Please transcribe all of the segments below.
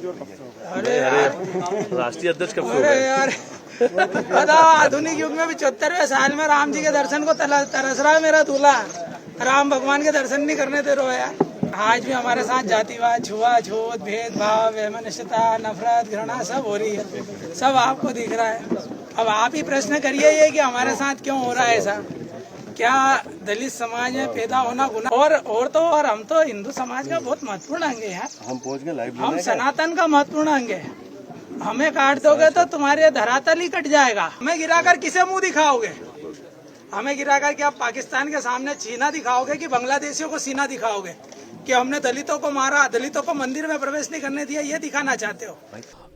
अरे यार, राष्ट्रीय अध्यक्ष कब से हो अरे गए? यार बताओ, आधुनिक युग में 75वें साल में राम जी के दर्शन को तरस रहा है मेरा दूल्हा। राम भगवान के दर्शन नहीं करने दे रहे हो यार। आज भी हमारे साथ जातिवाद, छुआछूत, भेदभाव, वैमनस्यता, नफरत, घृणा सब हो रही है। सब आपको दिख रहा है। अब आप ही प्रश्न करिए ये कि हमारे साथ क्यों हो रहा है ऐसा। क्या दलित समाज में पैदा होना गुनाह? और हम तो हिंदू समाज का बहुत महत्वपूर्ण अंग है यार। हम पहुंच गए लाइव। हम सनातन का महत्वपूर्ण अंग है। हमें काट दोगे तो तुम्हारे धरातल ही कट जाएगा। हमें गिराकर किसे मुंह दिखाओगे? हमें गिराकर क्या पाकिस्तान के सामने चीना दिखाओगे कि बांग्लादेशियों को सीना दिखाओगे कि हमने दलितों को मारा, दलितों को मंदिर में प्रवेश नहीं करने दिया? ये दिखाना चाहते हो?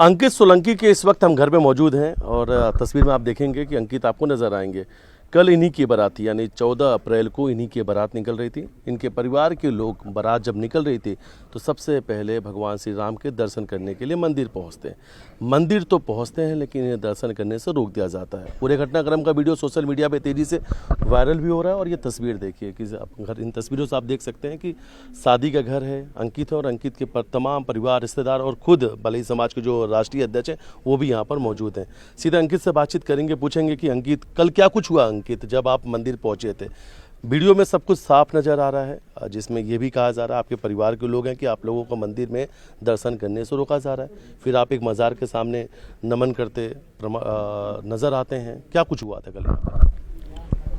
अंकित सोलंकी के इस वक्त हम घर में मौजूद हैं और तस्वीर में आप देखेंगे कि अंकित आपको नजर आएंगे। कल इन्हीं की बारात थी, यानी 14 अप्रैल को इन्हीं की बारात निकल रही थी। इनके परिवार के लोग बारात जब निकल रही थी तो सबसे पहले भगवान श्री राम के दर्शन करने के लिए मंदिर पहुंचते हैं। मंदिर तो पहुंचते हैं लेकिन इन्हें दर्शन करने से रोक दिया जाता है। पूरे घटनाक्रम का वीडियो सोशल मीडिया पे तेजी से वायरल भी हो रहा है। और ये तस्वीर देखिए कि घर, इन तस्वीरों से आप देख सकते हैं कि शादी का घर है, अंकित है और अंकित के तमाम परिवार, रिश्तेदार और खुद बलई समाज के जो राष्ट्रीय अध्यक्ष हैं वो भी यहाँ पर मौजूद हैं। सीधा अंकित से बातचीत करेंगे, पूछेंगे कि अंकित कल क्या कुछ हुआ। अंकित, जब आप मंदिर पहुंचे थे, वीडियो में सब कुछ साफ नजर आ रहा है, जिसमें यह भी कहा जा रहा है आपके परिवार के लोग हैं कि आप लोगों को मंदिर में दर्शन करने से रोका जा रहा है। फिर आप एक मज़ार के सामने नमन करते नजर आते हैं। क्या कुछ हुआ था कल?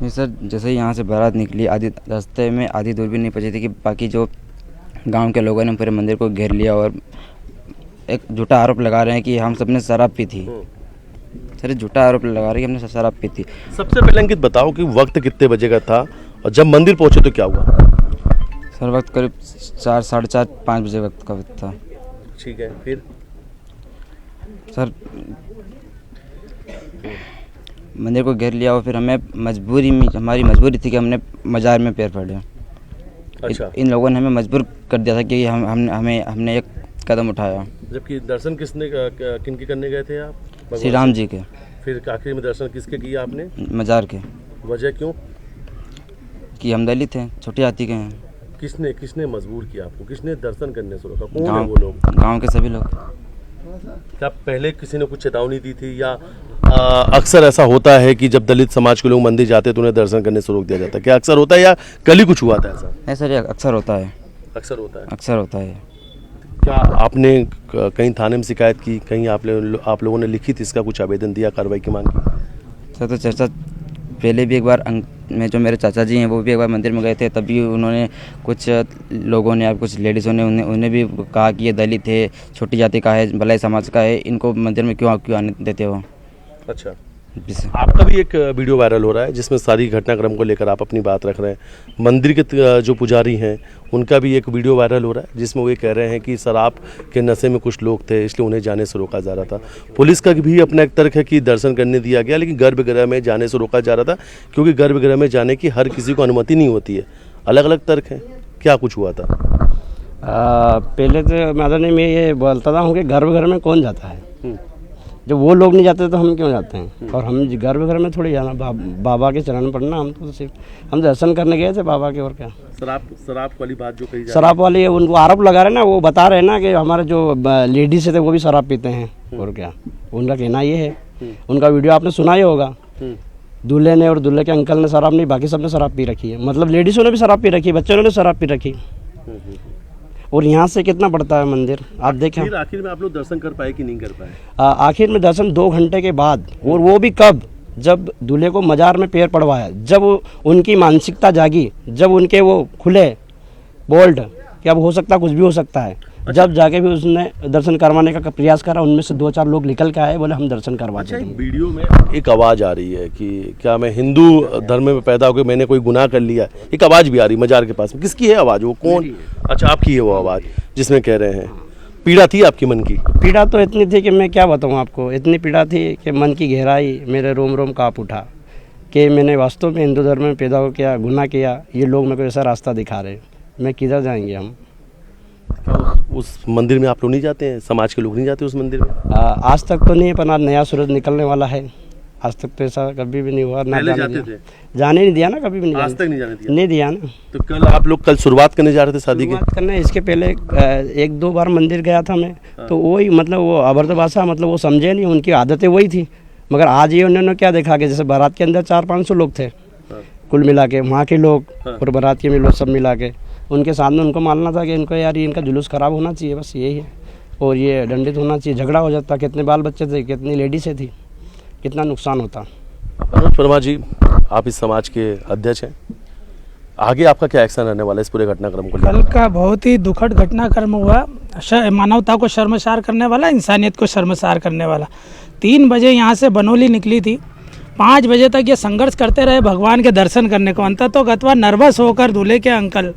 नहीं सर, जैसे ही यहाँ से बारात निकली, आधी रास्ते में आधी दूर भी नहीं पहुँची थी कि बाकी जो गांव के लोगों ने पूरे मंदिर को घेर लिया और एक झूठा आरोप लगा रहे हैं कि हम सबने शराब पी थी। सर, झूठा आरोप लगा रहे हैं कि हमने शराब पी थी। सबसे पहले अंकित बताओ कि वक्त कितने बजे का था और जब मंदिर पहुंचे तो क्या हुआ? सर, वक्त करीब 4, साढ़े 4, 5 बजे वक्त का वक्त था। ठीक है, फिर? सर, मंदिर को घेर लिया और फिर हमें हमारी मजबूरी थी कि हमने मज़ार में पैर पड़े। अच्छा। इन लोगों ने हमें मजबूर कर दिया था कि हमने एक कदम उठाया। जबकि दर्शन किनके करने गए थे आप? श्री राम जी के। फिर आखिर में दर्शन किसके किया आपने? मज़ार के। वजह क्यों? कि हम दलित हैं, छोटी जाति के हैं। किसने मजबूर किया आपको? किसने दर्शन करने से रोका? कौन है वो लोग? गांव के सभी लोग। क्या पहले किसी ने कुछ चेतावनी दी थी या अक्सर ऐसा होता है कि जब दलित समाज के लोग मंदिर जाते हैं तो उन्हें दर्शन करने से रोक दिया जाता है? क्या अक्सर होता है या कल ही कुछ हुआ था ऐसा? नहीं सर, ये अक्सर होता है। अक्सर होता है? अक्सर होता है। क्या आपने कहीं थाने में शिकायत की? कहीं आप लोगों ने लिखित इसका कुछ आवेदन दिया, कार्रवाई की मांग की? सर, तो चर्चा पहले भी एक बार में जो मेरे चाचा जी हैं वो भी एक बार मंदिर में गए थे, तभी उन्होंने कुछ लोगों ने, कुछ लेडीज़ों ने उन्हें भी कहा कि ये दलित है, छोटी जाति का है, भलाई समाज का है, इनको मंदिर में क्यों आने देते हो? अच्छा। आपका भी एक वीडियो वायरल हो रहा है जिसमें सारी घटनाक्रम को लेकर आप अपनी बात रख रहे हैं। मंदिर के जो पुजारी हैं उनका भी एक वीडियो वायरल हो रहा है जिसमें वो कह रहे हैं कि शराब के नशे में कुछ लोग थे इसलिए उन्हें जाने से रोका जा रहा था। पुलिस का भी अपना एक तर्क है कि दर्शन करने दिया गया लेकिन गर्भगृह में जाने से रोका जा रहा था क्योंकि गर्भगृह में जाने की हर किसी को अनुमति नहीं होती है। अलग अलग तर्क हैं। क्या कुछ हुआ था? पहले तो मैं ये बोलता था कि गर्भगृह में कौन जाता है? जब वो लोग नहीं जाते तो हम क्यों जाते हैं? और हम गर्भगृह में थोड़ी जाना, बाबा के चरण पड़ना। हम तो सिर्फ हम दर्शन करने गए थे बाबा के, और क्या। शराब वाली बात जो कही शराब वाली उनको आरोप लगा रहे ना, वो बता रहे ना कि हमारे जो लेडीज थे वो भी शराब पीते हैं, और क्या। उनका कहना ये है। उनका वीडियो आपने सुना ही होगा, दूल्हे ने और दूल्हे के अंकल ने शराब नहीं, बाकी सबने शराब पी रखी है। मतलब लेडीज़ों ने भी शराब पी रखी है, बच्चों ने भी शराब पी रखी। और यहाँ से कितना पड़ता है मंदिर, आप देखें। फिर आखिर में आप लोग दर्शन कर पाए कि नहीं कर पाए? आखिर में दर्शन 2 घंटे के बाद, और वो भी कब? जब दूल्हे को मजार में पैर पड़वाया, जब उनकी मानसिकता जागी, जब उनके वो खुले बोल्ड कि अब हो सकता, कुछ भी हो सकता है। जब जाके भी उसने दर्शन करवाने का प्रयास करा, उनमें से 2-4 लोग निकल के आए, बोले हम दर्शन करवाते हैं। वीडियो में एक आवाज़ आ रही है कि क्या मैं हिंदू धर्म में पैदा होकर मैंने कोई गुनाह कर लिया? एक आवाज़ भी आ रही मजार के पास में। किसकी है आवाज़? वो कौन? अच्छा, आपकी है वो आवाज़ जिसमें कह रहे हैं। पीड़ा थी आपकी मन की? पीड़ा तो इतनी थी कि मैं क्या बताऊँ आपको। इतनी पीड़ा थी कि मन की गहराई मेरे रोम रोम काँप उठा कि मैंने वास्तव में हिंदू धर्म में पैदा हो किया, गुनाह किया। ये लोग मेरे को ऐसा रास्ता दिखा रहे हैं, मैं किधर जाएंगे हम? उस मंदिर में आप लोग नहीं जाते हैं? समाज के लोग नहीं जाते उस मंदिर में? आज तक तो नहीं, पर आज नया सूरज निकलने वाला है। आज तक तो ऐसा कभी भी नहीं हुआ, ना पहले जाने जाते दिया। थे? जाने नहीं दिया ना, कभी भी नहीं आज जाने तक नहीं जाने दिया? नहीं दिया ना। तो कल आप लोग कल शुरुआत करने जा रहे थे शादी की? बात करने इसके पहले एक दो बार मंदिर गया था मैं, तो वही मतलब वो अभद्र भाषा मतलब वो समझे नहीं, उनकी आदतें वही थी। मगर आज ये उन्होंने क्या देखा कि जैसे बारात के अंदर 400-500 लोग थे कुल मिला के, वहाँ के लोग और बाराती में लोग सब मिला के, उनके सामने उनको मानना था कि इनको यार ये इनका जुलूस खराब होना चाहिए, बस यही है। और ये दंडित होना चाहिए, झगड़ा हो जाता, कितने बाल बच्चे थे, कितनी लेडीज़ें थी, कितना नुकसान होता। मनोज वर्मा जी, आप इस समाज के अध्यक्ष हैं, आगे आपका क्या एक्शन रहने वाला है इस पूरे घटनाक्रम को लेकर? कल का बहुत ही दुखद घटनाक्रम हुआ, मानवता को शर्मसार करने वाला, इंसानियत को शर्मसार करने वाला। 3 बजे यहाँ से बनोली निकली थी, 5 बजे तक ये संघर्ष करते रहे भगवान के दर्शन करने को। अंततः तो गतवा नर्वस होकर दूल्हे के अंकल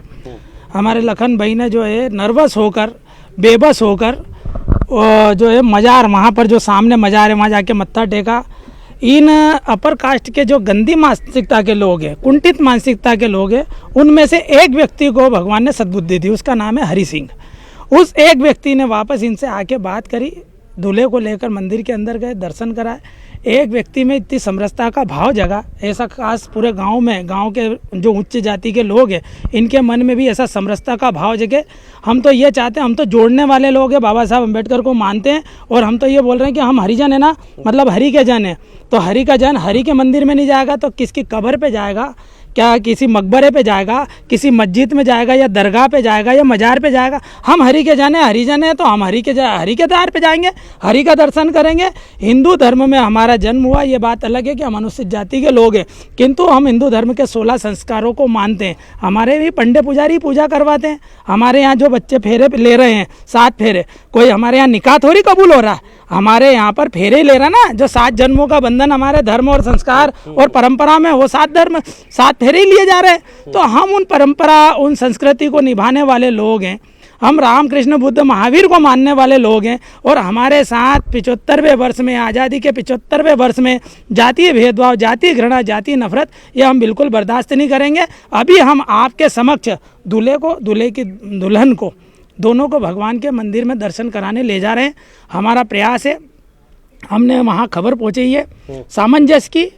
हमारे लखन भाई ने जो है नर्वस होकर, बेबस होकर जो है मज़ार, वहाँ पर जो सामने मज़ार है वहाँ जाके मत्था टेका। इन अपर कास्ट के जो गंदी मानसिकता के लोग हैं, कुंठित मानसिकता के लोग हैं, उनमें से एक व्यक्ति को भगवान ने सद्बुद्धि दी, उसका नाम है हरि सिंह। उस एक व्यक्ति ने वापस इनसे आके बात करी, दूल्हे को लेकर मंदिर के अंदर गए, दर्शन कराए। एक व्यक्ति में इतनी समरसता का भाव जगा, ऐसा खास पूरे गांव में, गांव के जो उच्च जाति के लोग हैं इनके मन में भी ऐसा समरसता का भाव जगे। हम तो ये चाहते हैं, हम तो जोड़ने वाले लोग हैं, बाबा साहब अम्बेडकर को मानते हैं, और हम तो ये बोल रहे हैं कि हम हरिजन है ना, मतलब हरि के जन है। तो हरि का जन हरि के मंदिर में नहीं जाएगा तो किसकी कब्र पे जाएगा? क्या किसी मकबरे पे जाएगा, किसी मस्जिद में जाएगा, या दरगाह पे जाएगा, या मज़ार पे जाएगा? हम हरि के जाने, हरिजन है तो हम हरि के द्वार पे जाएंगे, हरि का दर्शन करेंगे। हिंदू धर्म में हमारा जन्म हुआ, ये बात अलग है कि हम अनुसूचित जाति के लोग हैं, किंतु हम हिंदू धर्म के 16 संस्कारों को मानते हैं। हमारे भी पंडे पुजारी पूजा करवाते हैं। हमारे यहाँ जो बच्चे फेरे ले रहे हैं, 7 फेरे, कोई हमारे यहाँ निकाह थोड़ी कबूल हो रहा है, हमारे यहाँ पर फेरे ही ले रहा ना। जो 7 जन्मों का बंधन हमारे धर्म और संस्कार और परंपरा में, वो 7 फेरे ही लिए जा रहे हैं। तो हम उन परंपरा, उन संस्कृति को निभाने वाले लोग हैं। हम राम कृष्ण बुद्ध महावीर को मानने वाले लोग हैं, और हमारे साथ 75वें वर्ष में, आज़ादी के 75वें वर्ष में जातीय भेदभाव, जातीय घृणा, जातीय नफरत, ये हम बिल्कुल बर्दाश्त नहीं करेंगे। अभी हम आपके समक्ष दूल्हे को, दूल्हे की दुल्हन को, दोनों को भगवान के मंदिर में दर्शन कराने ले जा रहे हैं। हमारा प्रयास है, हमने वहाँ खबर पहुँची है सामंजस्य की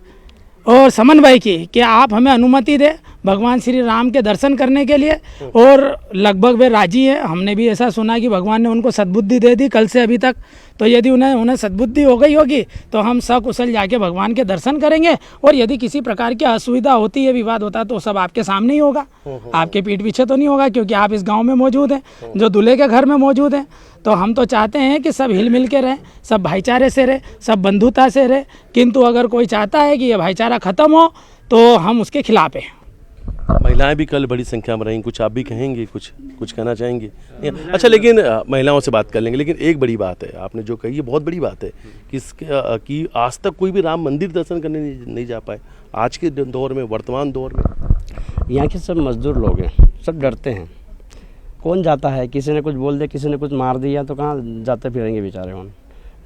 और समन्वय की कि आप हमें अनुमति दें भगवान श्री राम के दर्शन करने के लिए, और लगभग वे राजी हैं। हमने भी ऐसा सुना कि भगवान ने उनको सद्बुद्धि दे दी कल से अभी तक। तो यदि उन्हें सद्बुद्धि हो गई होगी तो हम सकुशल जाके भगवान के दर्शन करेंगे, और यदि किसी प्रकार की असुविधा होती है, विवाद होता है, तो सब आपके सामने ही होगा, आपके पीठ पीछे तो नहीं होगा, क्योंकि आप इस गाँव में मौजूद हैं, जो दूल्हे के घर में मौजूद हैं। तो हम तो चाहते हैं कि सब हिल मिल के रहें, सब भाईचारे से रहे, सब बंधुता से रहे। किंतु अगर कोई चाहता है कि ये भाईचारा ख़त्म हो तो हम उसके खिलाफ हैं। महिलाएं भी कल बड़ी संख्या में रहीं, कुछ आप भी कहेंगे, कुछ कहना चाहेंगे? अच्छा, लेकिन महिलाओं से बात कर लेंगे, लेकिन एक बड़ी बात है आपने जो कही, ये बहुत बड़ी बात है कि आज तक कोई भी राम मंदिर दर्शन करने नहीं जा पाए। आज के दौर में, वर्तमान दौर में यहाँ के सब मजदूर लोग हैं, सब डरते हैं। कौन जाता है? किसी ने कुछ बोल दिया, किसी ने कुछ मार दिया तो कहाँ जाते फिरेंगे बेचारे? वहाँ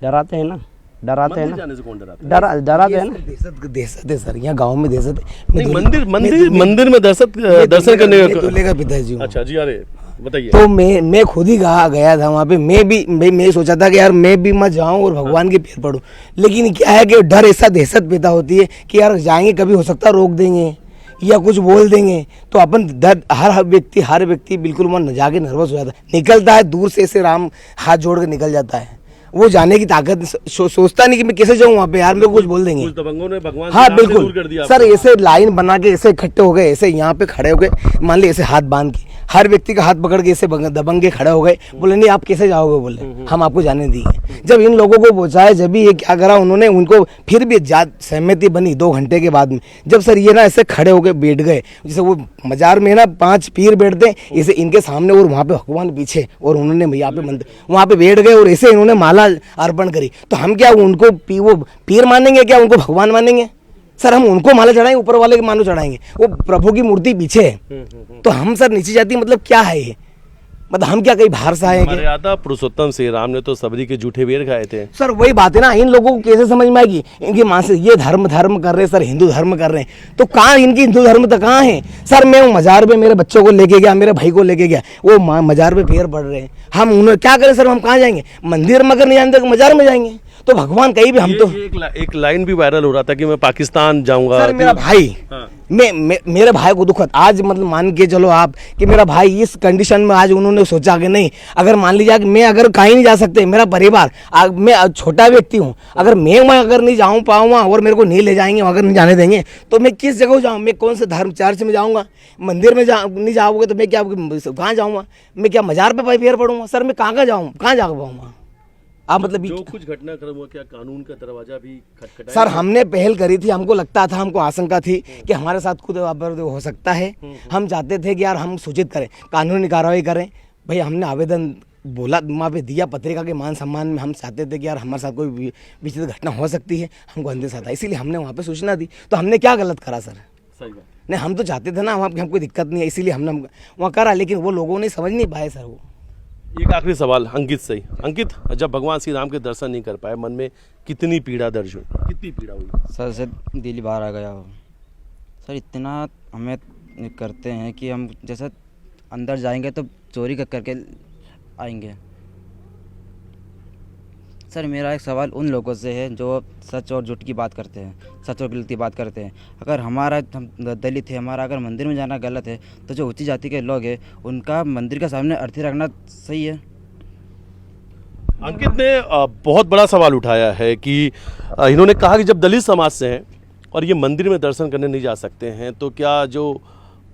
डराते हैं ना, डराते हैं ना, जाने से कौन डराता है? डराते हैं ना। दहशत है सर, यहाँ गांव में दहशत है। नहीं, मंदिर में दर्शन करने का दूल्हे का पिताजी हूँ। अच्छा जी, अरे बताइए। तो मैं खुद ही गया था वहाँ पे। मैं सोचा था कि यार मैं भी मत जाऊँ और भगवान के पैर पड़ूँ, लेकिन क्या है कि डर, ऐसा दहशत पैदा होती है कि यार जाएंगे, कभी हो सकता रोक देंगे या कुछ बोल देंगे, तो अपन डर, हर व्यक्ति बिल्कुल मन जाके नर्वस हो जाता है, निकलता है दूर से, ऐसे राम हाथ जोड़ के निकल जाता है। वो जाने की ताकत सोचता नहीं कि मैं कैसे जाऊँ वहाँ पे, यार मेरे को कुछ बोल देंगे। कुछ दबंगों ने भगवान हाँ से बिल्कुल दूर कर दिया सर, ऐसे लाइन बना के ऐसे इकट्ठे हो गए, ऐसे यहाँ पे खड़े हो गए, मान ली ऐसे हाथ बांध के, हर व्यक्ति का हाथ पकड़ के ऐसे दबंग के खड़े हो गए। बोले नहीं आप कैसे जाओगे? बोले हम आपको जाने देंगे। जब इन लोगों को पहुंचाया, जब भी ये क्या करा उन्होंने, उनको फिर भी सहमति बनी 2 घंटे के बाद में। जब सर ये ना ऐसे खड़े हो गए, बैठ गए, जैसे वो मजार में ना 5 पीर बैठते हैं, ऐसे इनके सामने और वहाँ पे भगवान पीछे, और उन्होंने यहाँ पे मंदिर, वहाँ पे बैठ गए और ऐसे इन्होंने माला अर्पण करी। तो हम क्या उनको वो पीर मानेंगे क्या? उनको भगवान मानेंगे? सर हम उनको माला चढ़ाएंगे, ऊपर वाले के मानो चढ़ाएंगे, वो प्रभु की मूर्ति पीछे है। तो हम सर नीचे जाती, मतलब क्या है ये? मतलब हम क्या कहीं बाहर से आए? मर्यादा पुरुषोत्तम श्री राम ने तो सबरी के जूठे बेर खाए थे। सर वही बात है ना, इन लोगों को कैसे समझ में आएगी? इनकी माँ से ये धर्म कर रहे हैं सर, हिंदू धर्म कर रहे हैं, तो कहाँ इनकी हिंदू धर्म तो कहाँ है? सर मैं मजार पे मेरे बच्चों को लेके गया, मेरे भाई को लेके गया, वो मजार पे पैर पड़ रहे हैं, हम उन्हें क्या करें सर? हम कहाँ जाएंगे? मंदिर में अगर नहीं जाएंगे तो मजार में जाएंगे। तो भगवान कहीं भी हम तो एक लाइन भी वायरल हो रहा था कि मैं पाकिस्तान जाऊंगा। सर मेरा भाई मेरे भाई को दुखद आज मतलब मान के चलो आप कि मेरा भाई इस कंडीशन में आज उन्होंने सोचा कि नहीं, अगर मान लीजिए कि मैं अगर कहीं नहीं जा सकते, मेरा परिवार मैं छोटा व्यक्ति हूँ, अगर मैं अगर नहीं जाऊँ पाऊँगा और मेरे को नहीं ले जाएंगे, अगर नहीं जाने देंगे तो मैं किस जगह जाऊँ? मैं कौन से धर्म चर्च में जाऊँगा? मंदिर में नहीं जाओगे तो मैं क्या कहाँ जाऊँगा? मैं क्या मजार पे पैर पड़ूंगा? सर मैं कहाँ जाऊँ, कहाँ जा पाऊँगा? आप मतलब जो कुछ घटनाक्रम हुआ, क्या कानून का दरवाजा भी खटखटाया? सर हमने पहल करी थी, हमको लगता था, हमको आशंका थी कि हमारे साथ खुद हो सकता है। हम चाहते थे कि यार हम सूचित करें, कानूनी कार्रवाई करें। भाई हमने आवेदन बोला, वहाँ पे दिया, पत्रिका के मान सम्मान में। हम चाहते थे कि यार हमारे साथ कोई विचित्र घटना हो सकती है, हमको अंदेशा था, इसीलिए हमने वहाँ पे सूचना दी। तो हमने क्या गलत करा सर? सही बात। नहीं, हम तो चाहते थे ना वहाँ हमको दिक्कत नहीं है, इसीलिए हमने वहाँ करा, लेकिन वो लोगों ने समझ नहीं पाए सर। वो एक आखिरी सवाल अंकित से ही। अंकित, जब भगवान श्री राम के दर्शन नहीं कर पाए, मन में कितनी पीड़ा दर्ज हुई, कितनी पीड़ा हुई? सर से दिल बाहर आ गया हो सर। इतना हमें करते हैं कि हम जैसे अंदर जाएंगे तो चोरी करके आएंगे। सर मेरा एक सवाल उन लोगों से है जो सच और झूठ की बात करते हैं, सच और गलत की बात करते हैं। अगर हम दलित है, हमारा अगर मंदिर में जाना गलत है, तो जो ऊंची जाति के लोग हैं उनका मंदिर के सामने अर्थी रखना सही है? अंकित ने बहुत बड़ा सवाल उठाया है कि इन्होंने कहा कि जब दलित समाज से हैं और ये मंदिर में दर्शन करने नहीं जा सकते हैं, तो क्या जो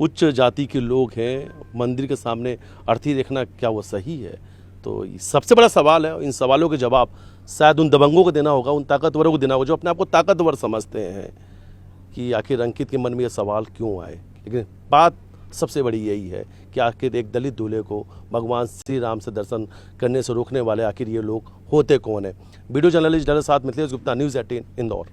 उच्च जाति के लोग हैं मंदिर के सामने अर्थी रखना क्या वो सही है? तो सबसे बड़ा सवाल है। इन सवालों के जवाब शायद उन दबंगों को देना होगा, उन ताकतवरों को देना होगा जो अपने आप को ताकतवर समझते हैं, कि आखिर अंकित के मन में ये सवाल क्यों आए। लेकिन बात सबसे बड़ी यही है कि आखिर एक दलित दूल्हे को भगवान श्री राम से दर्शन करने से रोकने वाले आखिर ये लोग होते कौन है? वीडियो जर्नलिस्ट डर साथ मिथिलेश गुप्ता, न्यूज़ 18 इंदौर।